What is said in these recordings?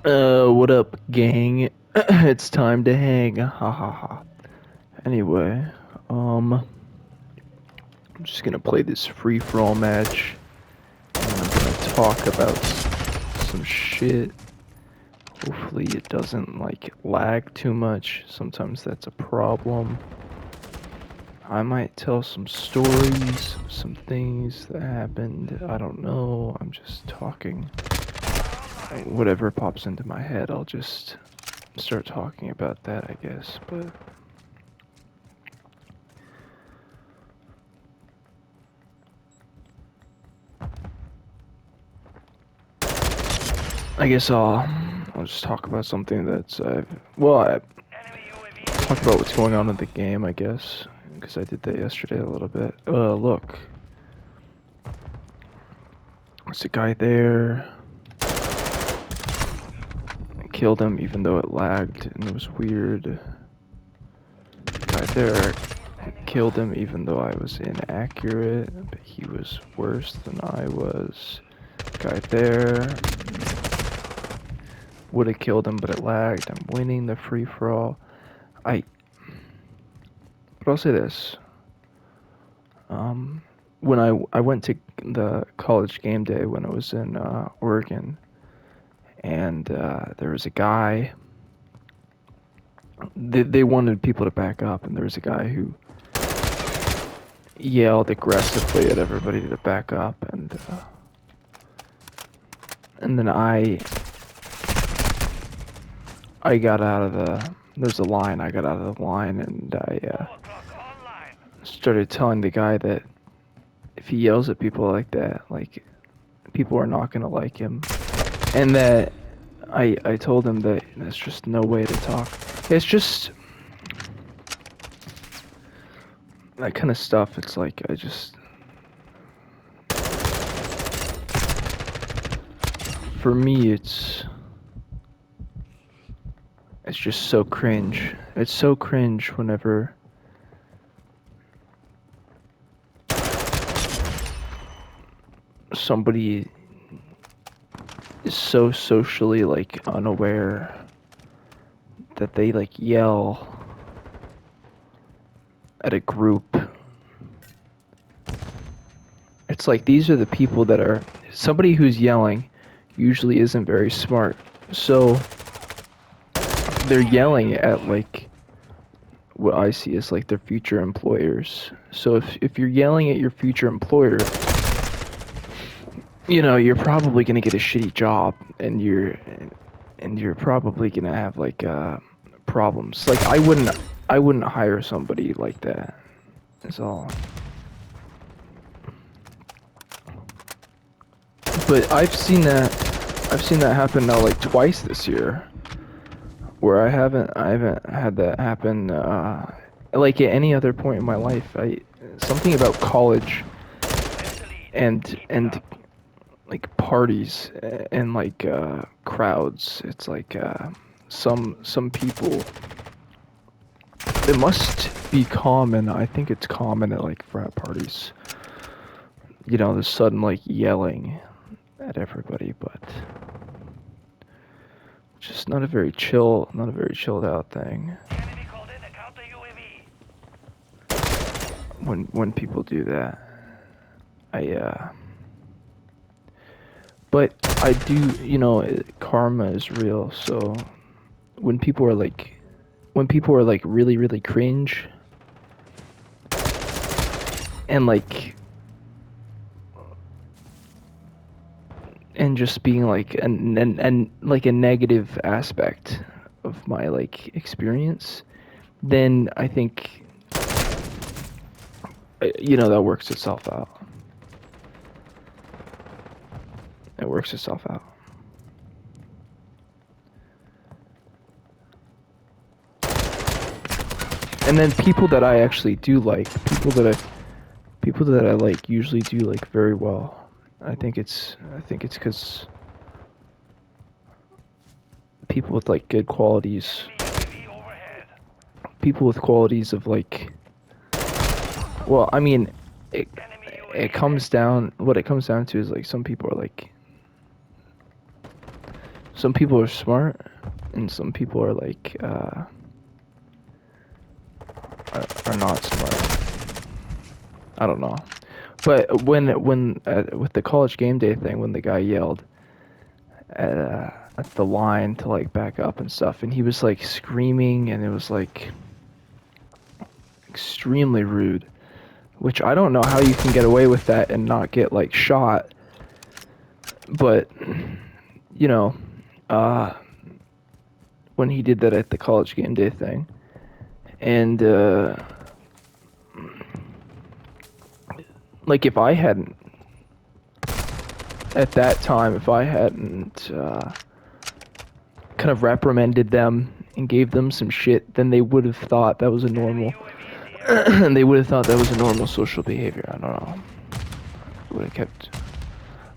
What up, gang? It's time to hang. Ha ha ha. Anyway, I'm just gonna play this free-for-all match, and I'm gonna talk about some shit. Hopefully it doesn't, like, lag too much. Sometimes that's a problem. I might tell some stories, some things that happened. I don't know. I'm just talking. Whatever pops into my head, I'll just start talking about that, I guess. But I guess I'll just talk about something that's I talk about what's going on in the game, I guess, because I did that yesterday a little bit. Look, there's a guy there. I killed him even though it lagged and it was weird. Guy there, I killed him even though I was inaccurate, but he was worse than I was. Guy there, would have killed him, but it lagged. I'm winning the free for all. But I'll say this. When I went to the college game day when I was in Oregon, and there was a guy. They wanted people to back up, and there was a guy who yelled aggressively at everybody to back up, and then I got out of the. There's a line. I got out of the line, and I started telling the guy that if he yells at people like that, like people are not gonna like him, and that I told him that that's just no way to talk. It's just that kind of stuff. It's like for me, it's just so cringe. It's so cringe whenever somebody is so socially like unaware that they like yell at a group. It's like these are the people that are somebody who's yelling usually isn't very smart. So they're yelling at like what I see as like their future employers. So if you're yelling at your future employer, you know, you're probably going to get a shitty job and you're probably going to have like problems. Like I wouldn't hire somebody like that. That's all. But I've seen that happen now like twice this year where I haven't had that happen like at any other point in my life. I something about college and like parties and like crowds. It's like some people. It must be common. I think it's common at like frat parties. You know, the sudden like yelling at everybody, but just not a very chilled out thing. When people do that, I but I do, you know, karma is real. So when people are like, when people are like really, really cringe and like, and just being like, and like a negative aspect of my like experience, then I think, you know, that works itself out. It works itself out. And then people that I actually do like, people that I like usually do like very well. I think it's because people with like good qualities, people with qualities of like, well, I mean, it it comes down what it comes down to is like some people are smart, and some people are like are not smart. I don't know. But when with the college game day thing, when the guy yelled at the line to like back up and stuff, and he was like screaming, and it was like extremely rude. Which I don't know how you can get away with that and not get like shot. But you know, uh, when he did that at the college game day thing, and like if I hadn't at that time, if I hadn't kind of reprimanded them and gave them some shit, then they would have thought that was a normal, and they would have thought that was a normal social behavior. I don't know. Would have kept.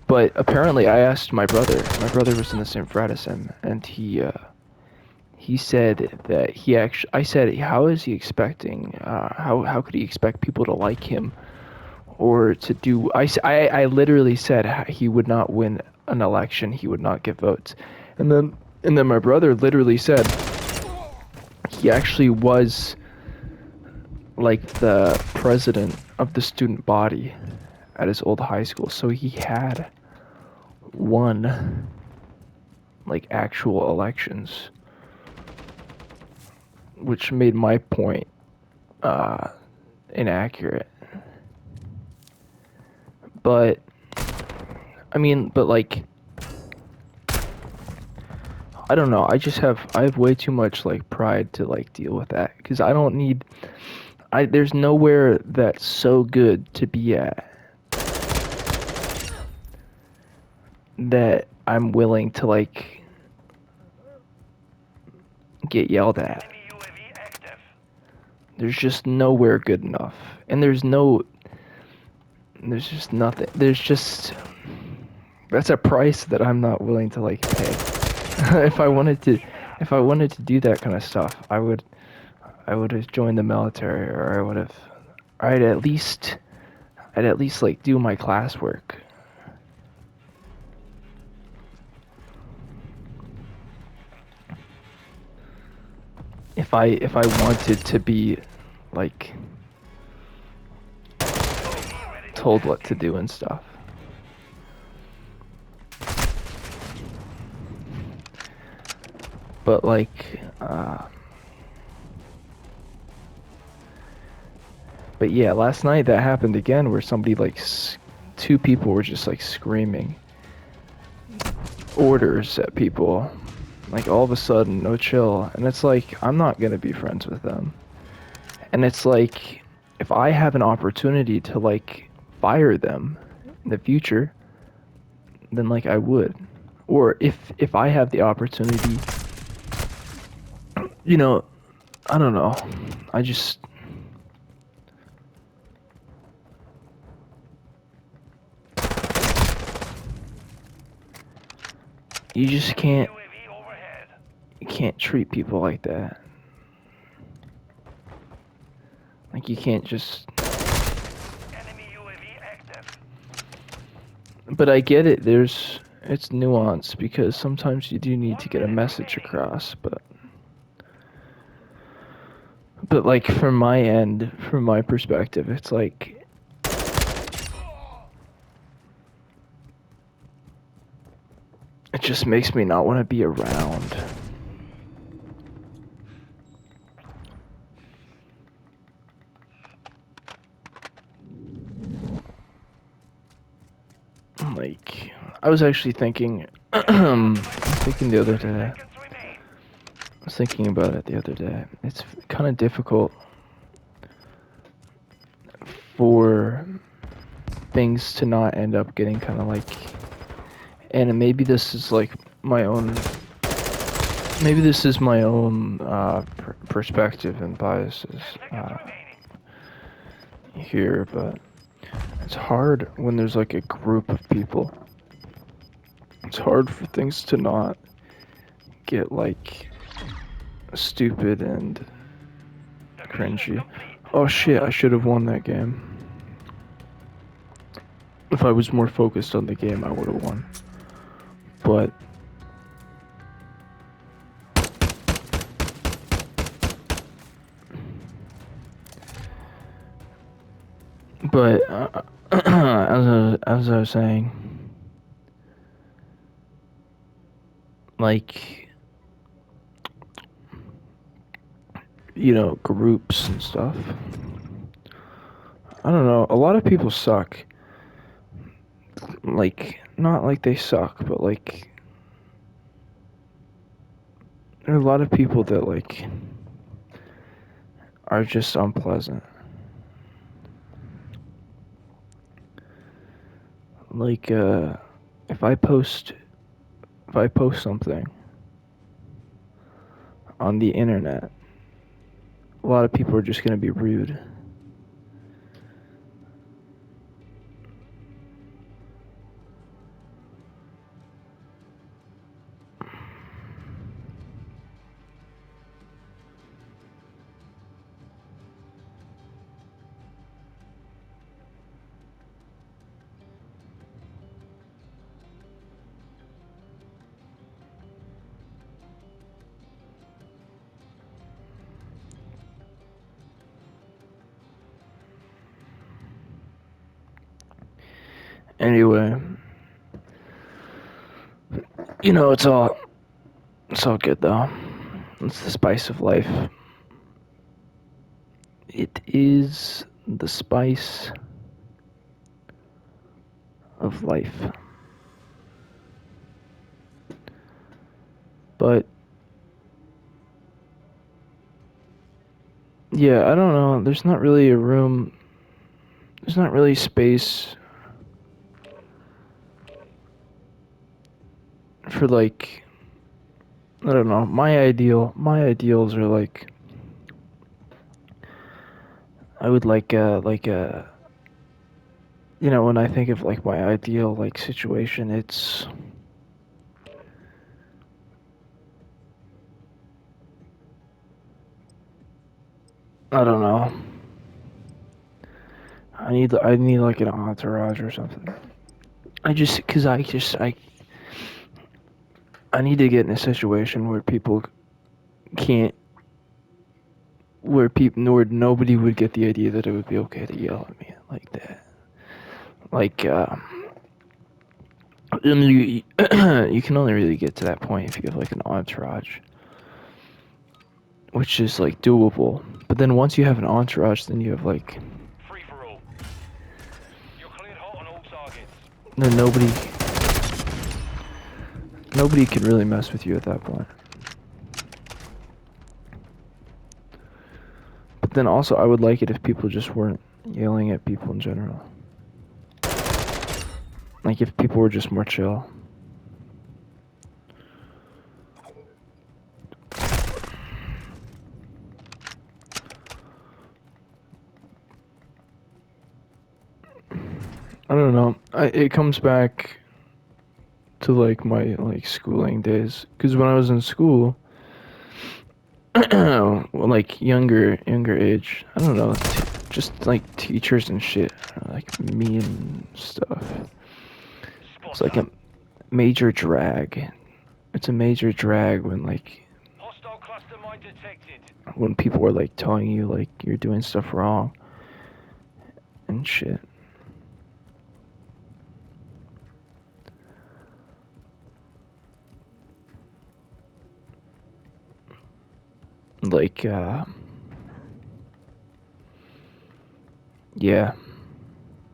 But apparently, I asked my brother. My brother was in the same frat as him, and he said that he actually. I said, how is he expecting? How could he expect people to like him, or to do? I literally said he would not win an election. He would not get votes, and then my brother literally said he actually was like the president of the student body at his old high school, so he had won like actual elections, which made my point uh, inaccurate. But I mean, but like I don't know. I have way too much like pride to like deal with that because I don't need. There's nowhere that's so good to be at that I'm willing to like get yelled at. There's just nowhere good enough, and there's just nothing. There's just that's a price that I'm not willing to like pay. if I wanted to do that kind of stuff, I would have joined the military, or I'd at least like do my classwork. If I wanted to be like told what to do and stuff. But like but yeah, last night that happened again where somebody like two people were just like screaming orders at people, like all of a sudden, no chill, and it's like I'm not gonna be friends with them. And it's like if I have an opportunity to like fire them in the future, then like I would. Or if I have the opportunity, you know, I don't know. I just you just can't you can't treat people like that. Like you can't just. But I get it. It's nuanced because sometimes you do need to get a message across, but like from my end, from my perspective, it's like it just makes me not want to be around. Like I was actually thinking thinking the other day. I was thinking about it the other day. It's kind of difficult for things to not end up getting kind of like, and maybe this is like my own, maybe this is my own perspective and biases here, but it's hard when there's like a group of people. It's hard for things to not get like stupid and cringy. Oh shit, I should have won that game. If I was more focused on the game, I would have won. But But as I was saying, like, groups and stuff. I don't know. A lot of people suck. Like, not like they suck, but like there are a lot of people that like are just unpleasant. Like, if I post if I post something on the internet, a lot of people are just gonna be rude. Anyway, it's all good though. It's the spice of life. It is the spice of life. But yeah, I don't know. There's not really a room. There's not really space for like, I don't know. My ideals are like, I would when I think of like my ideal like situation, it's I don't know. I need like an entourage or something. Cause I need to get in a situation where people can't, where nobody would get the idea that it would be okay to yell at me like that. Like, and you can only really get to that point if you have like an entourage, which is like doable. But then once you have an entourage, then you have like, Free for all. You're cleared hot on all targets. then nobody can really mess with you at that point. But then also, I would like it if people just weren't yelling at people in general. Like if people were just more chill. I don't know. It comes back to like my like schooling days, because when I was in school, well, like younger age, I don't know, just like teachers and shit, like me and stuff. It's Spot like a up. major drag. It's a major drag when like Hostile cluster mine detected. when people are like telling you like you're doing stuff wrong and shit. Like yeah.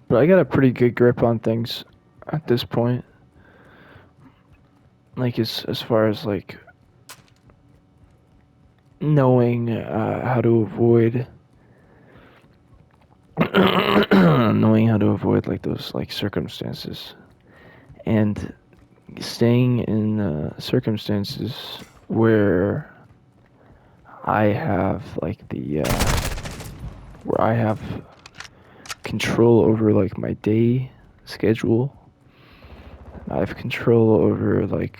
But I got a pretty good grip on things at this point. Like as far as like knowing how to avoid knowing how to avoid like those like circumstances, and staying in circumstances where I have like the where I have control over like my day schedule. I have control over like,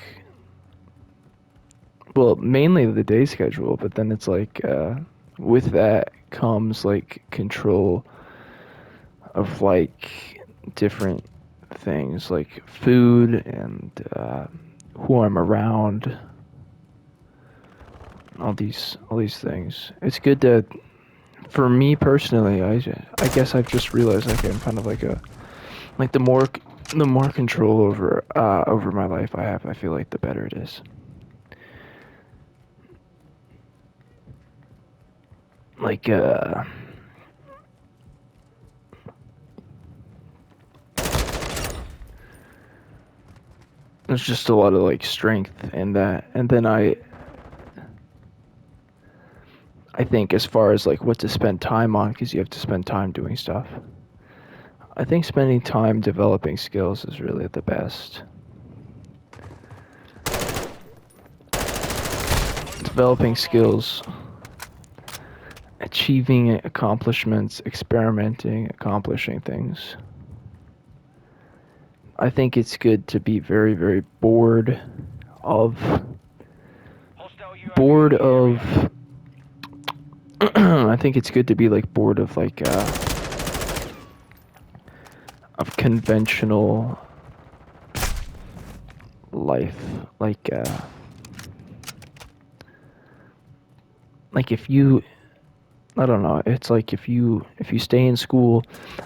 well, mainly the day schedule, but then it's like with that comes like control of like different things like food and who I'm around, all these things. It's good to for me personally, I guess I've just realized like I'm kind of like like the more control over my life I have, I feel like the better it is. Like there's just a lot of like strength in that, and then I think as far as like what to spend time on, because you have to spend time doing stuff. I think spending time developing skills is really the best. Developing skills, achieving accomplishments, experimenting, accomplishing things. I think it's good to be very, very bored of Hostile UAV bored in the area. of I think it's good to be like bored of like of conventional life, like if you, I don't know, it's like if you stay in school.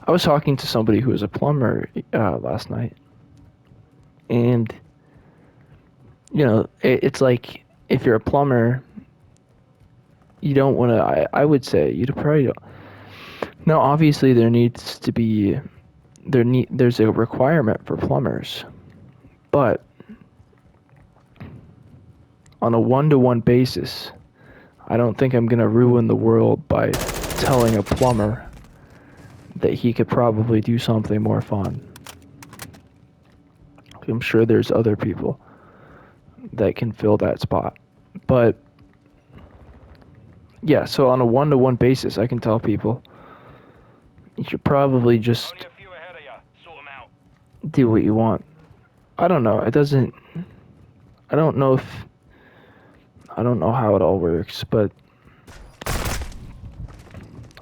I was talking to somebody who was a plumber last night, and you know it's like if you're a plumber, you don't want to. I would say you probably don't. Now, obviously, there needs to be there's a requirement for plumbers, but on a one-to-one basis, I don't think I'm gonna ruin the world by telling a plumber that he could probably do something more fun. I'm sure there's other people that can fill that spot. But yeah, so on a one-to-one basis, I can tell people you should probably just Only a few ahead of you. Sort 'em out. do what you want. I don't know. It doesn't. I don't know if. I don't know how it all works, but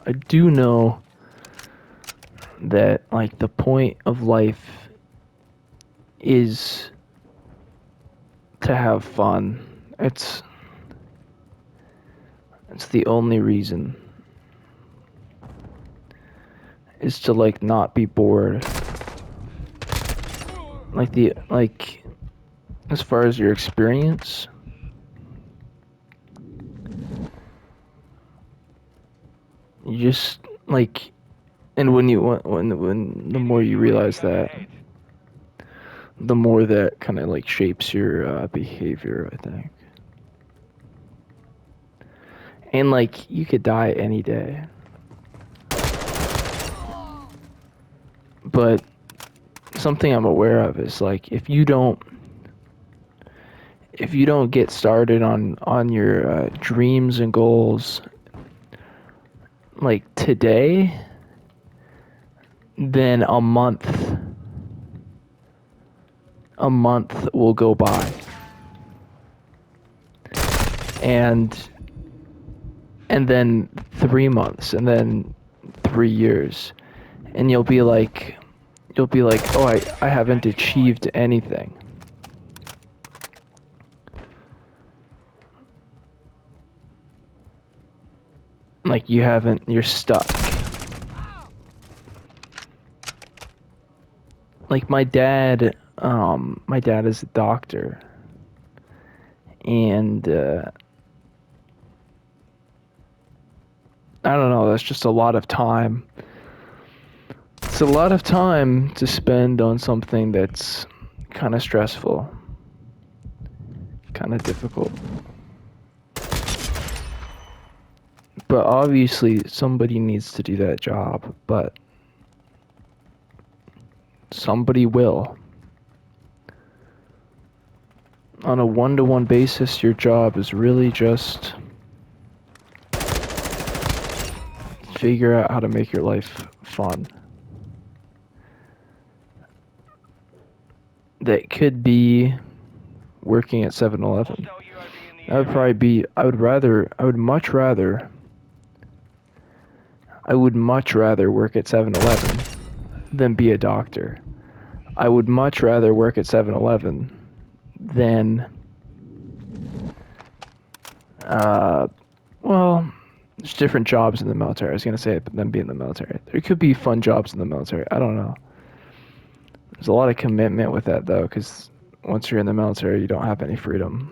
I do know that like the point of life is to have fun. It's the only reason is to like not be bored. Like as far as your experience, you just like, and when the more you realize that, Ahead. the more that kind of like shapes your behavior, I think. And like you could die any day, but something I'm aware of is like if you don't get started on your dreams and goals like today, then a month will go by, and then 3 months, and then 3 years, and you'll be like, oh, I haven't achieved anything. Like you're stuck. Like my dad is a doctor, and I don't know, that's just a lot of time. It's a lot of time to spend on something that's kind of stressful, kind of difficult. But obviously, somebody needs to do that job, but somebody will. On a one-to-one basis, your job is really just figure out how to make your life fun. That could be working at 7-Eleven. Hostile UAV in the That would area. probably be, I would much rather work at 7-Eleven than be a doctor. I would much rather work at 7-Eleven than, well, There's different jobs in the military. I was gonna say it, than being in the military. There could be fun jobs in the military. I don't know. There's a lot of commitment with that though, because once you're in the military, you don't have any freedom.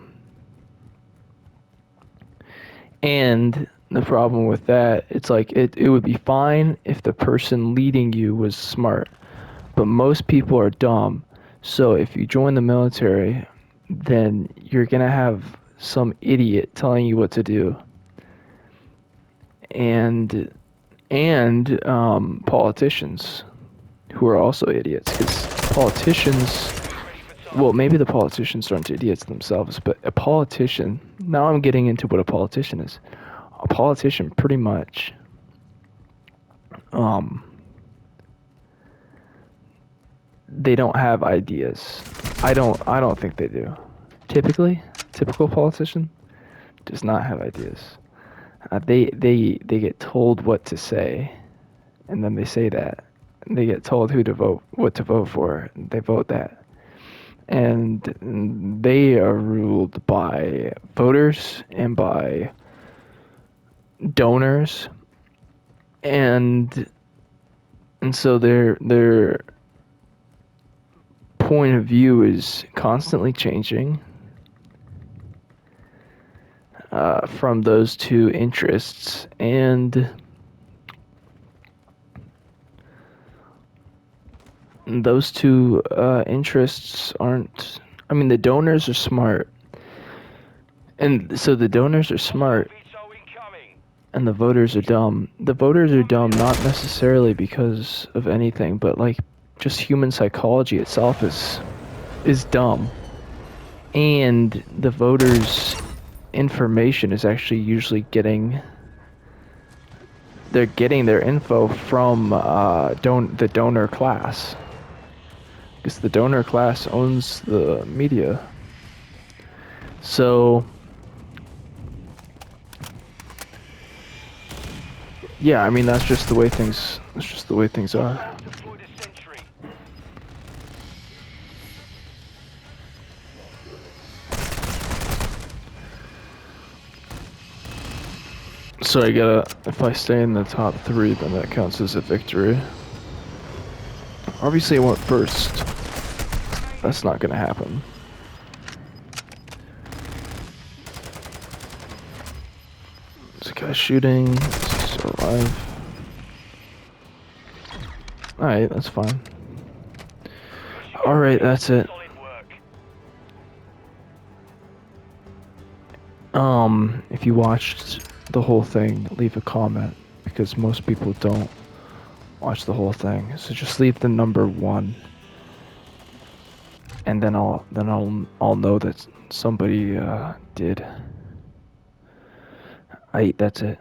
And the problem with that, it's like it would be fine if the person leading you was smart, but most people are dumb. So if you join the military, then you're gonna have some idiot telling you what to do, and politicians who are also idiots. Because politicians, well, maybe the politicians aren't idiots themselves, but a politician. Now I'm getting into what a politician is. A politician pretty much um they don't have ideas. I don't think they do. Typical politician does not have ideas. They get told what to say, and then they say that. They get told who to vote, what to vote for, and they vote that. And they are ruled by voters and by donors, and so their point of view is constantly changing from those two interests, and those two interests aren't. I mean, the donors are smart, and so the donors are smart, Veto incoming. and the voters are dumb. The voters are dumb not necessarily because of anything, but like just human psychology itself is dumb. And the voters' information is actually usually they're getting their info from the donor class, because the donor class owns the media. So yeah, I mean that's just the way things are. Deploy the sentry. So I gotta, if I stay in the top 3, then that counts as a victory. Obviously I went first. That's not gonna happen. There's a guy shooting. He's still alive. Alright, that's fine. Alright, that's it. Solid work. If you watched the whole thing, leave a comment, because most people don't watch the whole thing. So just leave the number 1, and then I'll know that somebody did. Alright, that's it.